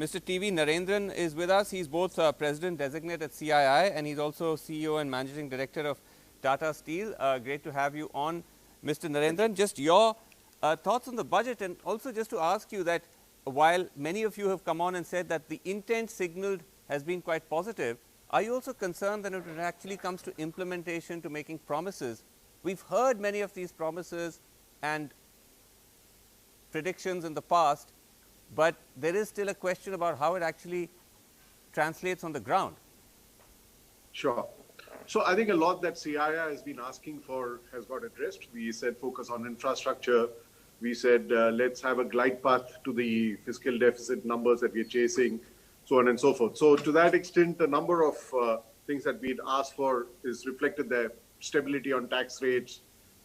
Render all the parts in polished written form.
Mr. TV Narendran is with us. He's both President Designate at CII and he's also CEO and Managing Director of Tata Steel. Great to have you on, Mr. Narendran. Just your thoughts on the budget, and also just to ask you that while many of you have come on and said that the intent signaled has been quite positive, are you also concerned that when it actually comes to implementation, to making promises? We've heard many of these promises and predictions in the past, but there is still a question about how it actually translates on the ground. Sure. So I think a lot that CII has been asking for has got addressed. We said focus on infrastructure. We said let's have a glide path to the fiscal deficit numbers that we're chasing, so on and so forth. So to that extent, a number of things that we'd asked for is reflected there. Stability on tax rates,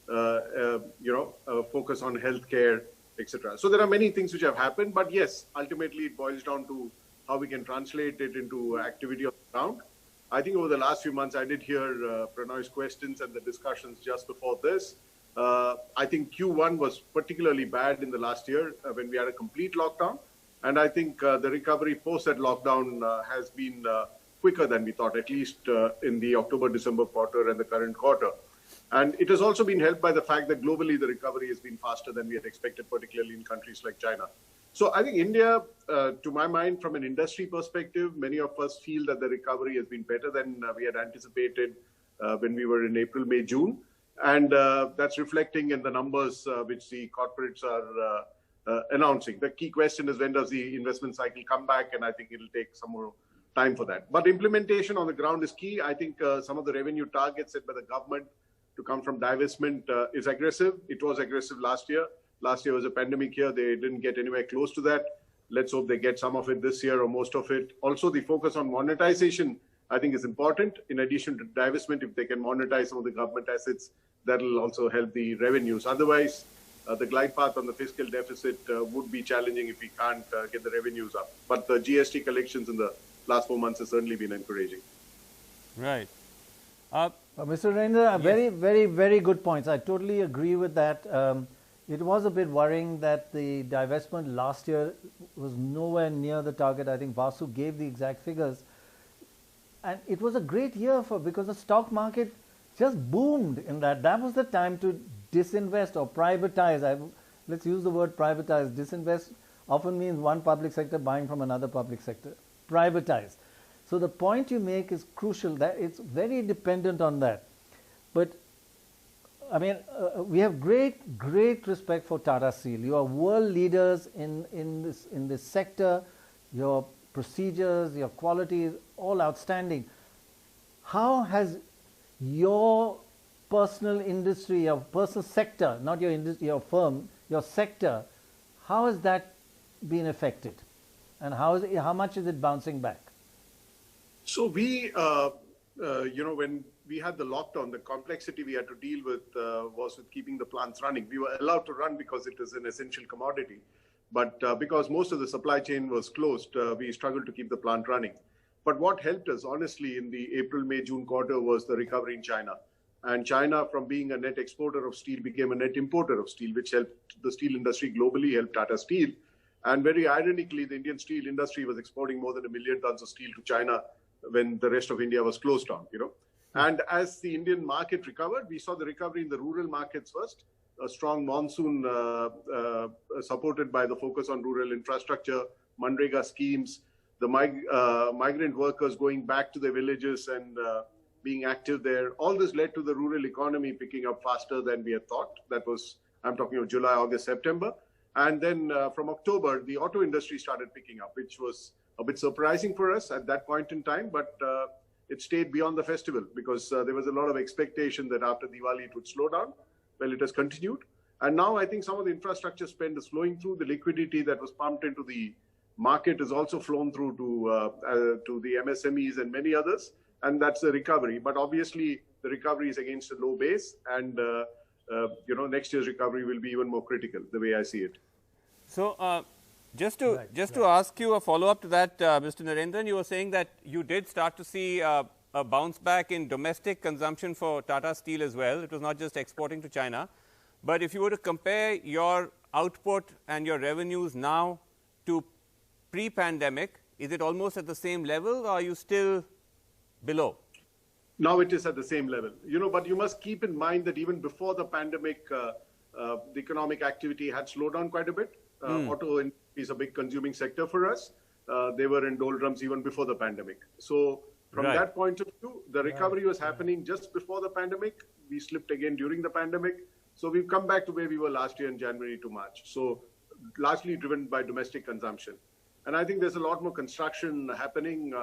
focus on healthcare, etc. So there are many things which have happened, but yes, ultimately it boils down to how we can translate it into activity on the ground. I think over the last few months, I did hear Pranoy's questions and the discussions just before this. I think Q1 was particularly bad in the last year when we had a complete lockdown. And I think the recovery post that lockdown has been quicker than we thought, at least in the October-December quarter and the current quarter. And it has also been helped by the fact that globally the recovery has been faster than we had expected, particularly in countries like China. So I think India, to my mind, from an industry perspective, many of us feel that the recovery has been better than we had anticipated when we were in April, May, June. And that's reflecting in the numbers which the corporates are announcing. The key question is when does the investment cycle come back? And I think it'll take some more time for that. But implementation on the ground is key. I think some of the revenue targets set by the government to come from divestment is aggressive. It was aggressive last year. Last year was a pandemic year. They didn't get anywhere close to that. Let's hope they get some of it this year or most of it. Also, the focus on monetization, I think, is important. In addition to divestment, if they can monetize some of the government assets, that will also help the revenues. Otherwise, the glide path on the fiscal deficit would be challenging if we can't get the revenues up. But the GST collections in the last 4 months has certainly been encouraging. Right. Mr. Narendran, yes. Very good points. I totally agree with that. It was a bit worrying that the divestment last year was nowhere near the target. I think Vasu gave the exact figures. And it was a great year because the stock market just boomed in that. That was the time to disinvest or privatize. Let's use the word privatize. Disinvest often means one public sector buying from another public sector. Privatize. So the point you make is crucial, that it's very dependent on that. But I mean, we have great respect for Tata Steel. You are world leaders in this sector. Your procedures, your quality is all outstanding. How has your personal industry, your personal sector, not your industry, your firm, your sector, how has that been affected? And how much is it bouncing back? So we, when we had the lockdown, the complexity we had to deal with was with keeping the plants running. We were allowed to run because it is an essential commodity. But because most of the supply chain was closed, we struggled to keep the plant running. But what helped us, honestly, in the April, May, June quarter was the recovery in China. And China, from being a net exporter of steel, became a net importer of steel, which helped the steel industry globally, helped Tata Steel. And very ironically, the Indian steel industry was exporting more than 1 million tons of steel to China when the rest of India was closed down, And as the Indian market recovered, we saw the recovery in the rural markets first, a strong monsoon supported by the focus on rural infrastructure, Manrega schemes, the migrant workers going back to their villages and being active there. All this led to the rural economy picking up faster than we had thought. That was, I'm talking of July, August, September. And then from October, the auto industry started picking up, which was a bit surprising for us at that point in time, but it stayed beyond the festival because there was a lot of expectation that after Diwali it would slow down. Well, it has continued. And now I think some of the infrastructure spend is flowing through. The liquidity that was pumped into the market has also flown through to the MSMEs and many others. And that's the recovery. But obviously, the recovery is against a low base. And, next year's recovery will be even more critical, the way I see it. So, just to ask you a follow-up to that, Mr. Narendran, you were saying that you did start to see a bounce back in domestic consumption for Tata Steel as well. It was not just exporting to China. But if you were to compare your output and your revenues now to pre-pandemic? Is it almost at the same level, or are you still below? Now it is at the same level, but you must keep in mind that even before the pandemic, the economic activity had slowed down quite a bit. Auto is a big consuming sector for us. They were in doldrums even before the pandemic. So from that point of view, the recovery was happening just before the pandemic. We slipped again during the pandemic. So we've come back to where we were last year in January to March. So largely driven by domestic consumption. And I think there's a lot more construction happening,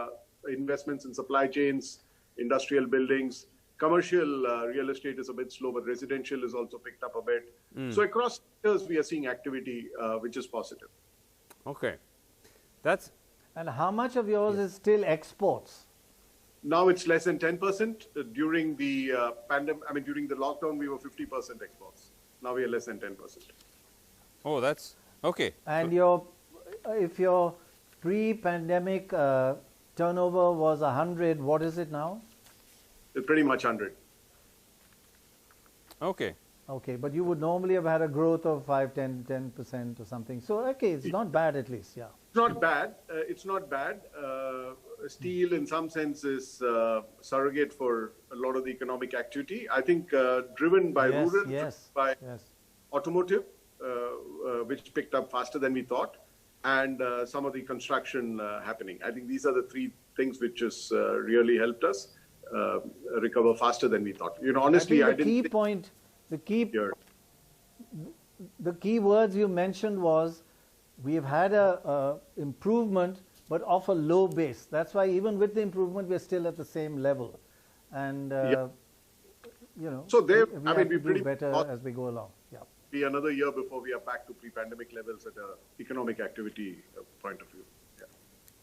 investments in supply chains, industrial buildings. Commercial real estate is a bit slow, but residential is also picked up a bit. So across sectors, we are seeing activity, which is positive. Okay. And how much of yours is still exports? Now it's less than 10%. During the pandemic, during the lockdown, we were 50% exports. Now we are less than 10%. Oh, that's okay. And if your pre-pandemic turnover was 100, what is it now? It's pretty much 100. Okay. Okay, but you would normally have had a growth of 10% or something. So, okay, it's not bad at least, yeah. It's not bad. It's not bad. Steel, in some sense, is surrogate for a lot of the economic activity. I think driven by rural, by automotive, which picked up faster than we thought, and some of the construction happening. I think these are the three things which has really helped us recover faster than we thought. Honestly, I didn't think... point, the key words you mentioned was, we've had a improvement, but off a low base. That's why even with the improvement, we're still at the same level. And, so there, we pretty better as we go along. Yeah. Be another year before we are back to pre-pandemic levels at an economic activity point of view. Yeah.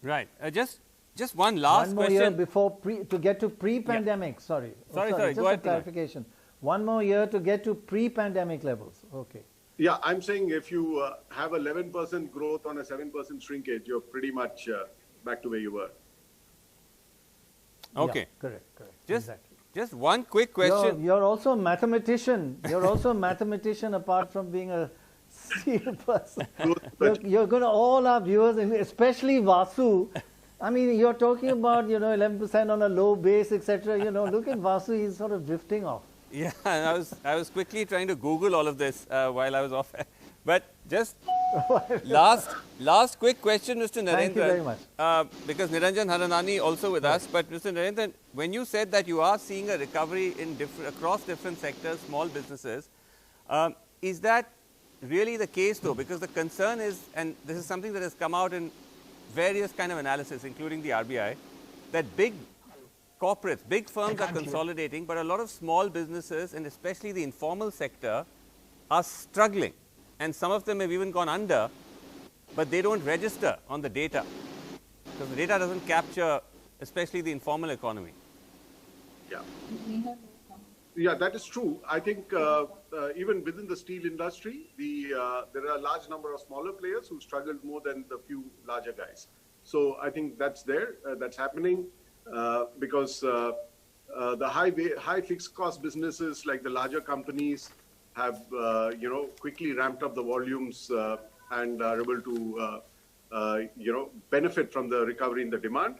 Right. Just one last question. One more year before to get to pre-pandemic. Sorry. Sorry. Just Go ahead, a clarification. One more year to get to pre-pandemic levels. Okay. Yeah, I'm saying if you have 11% growth on a 7% shrinkage, you're pretty much back to where you were. Okay. Yeah, correct. Exactly. Just one quick question. You're also a mathematician. You're also a mathematician apart from being a steel person. You're going to, all our viewers, especially Vasu, you're talking about, 11% on a low base, etc. Look at Vasu, he's sort of drifting off. Yeah, and I was quickly trying to Google all of this while I was off. But just last quick question, Mr. Narendran. Thank you very much. Because Niranjan Haranani also with us. But Mr. Narendran, when you said that you are seeing a recovery in across different sectors, small businesses, is that really the case though? Because the concern is, and this is something that has come out in various kind of analysis, including the RBI, that big corporates, big firms are consolidating, but a lot of small businesses and especially the informal sector are struggling. And some of them have even gone under, but they don't register on the data because the data doesn't capture especially the informal economy. Yeah, that is true. I think even within the steel industry, there are a large number of smaller players who struggled more than the few larger guys. So I think that's there, that's happening. Because the high fixed cost businesses like the larger companies have quickly ramped up the volumes and are able to benefit from the recovery in the demand.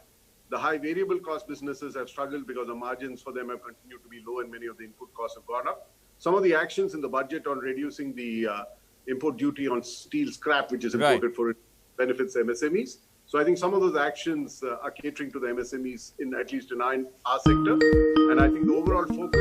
The high variable cost businesses have struggled because the margins for them have continued to be low and many of the input costs have gone up. Some of the actions in the budget on reducing the import duty on steel scrap, which is imported for it, benefits MSMEs. So I think some of those actions are catering to the MSMEs, at least in our sector. And I think the overall focus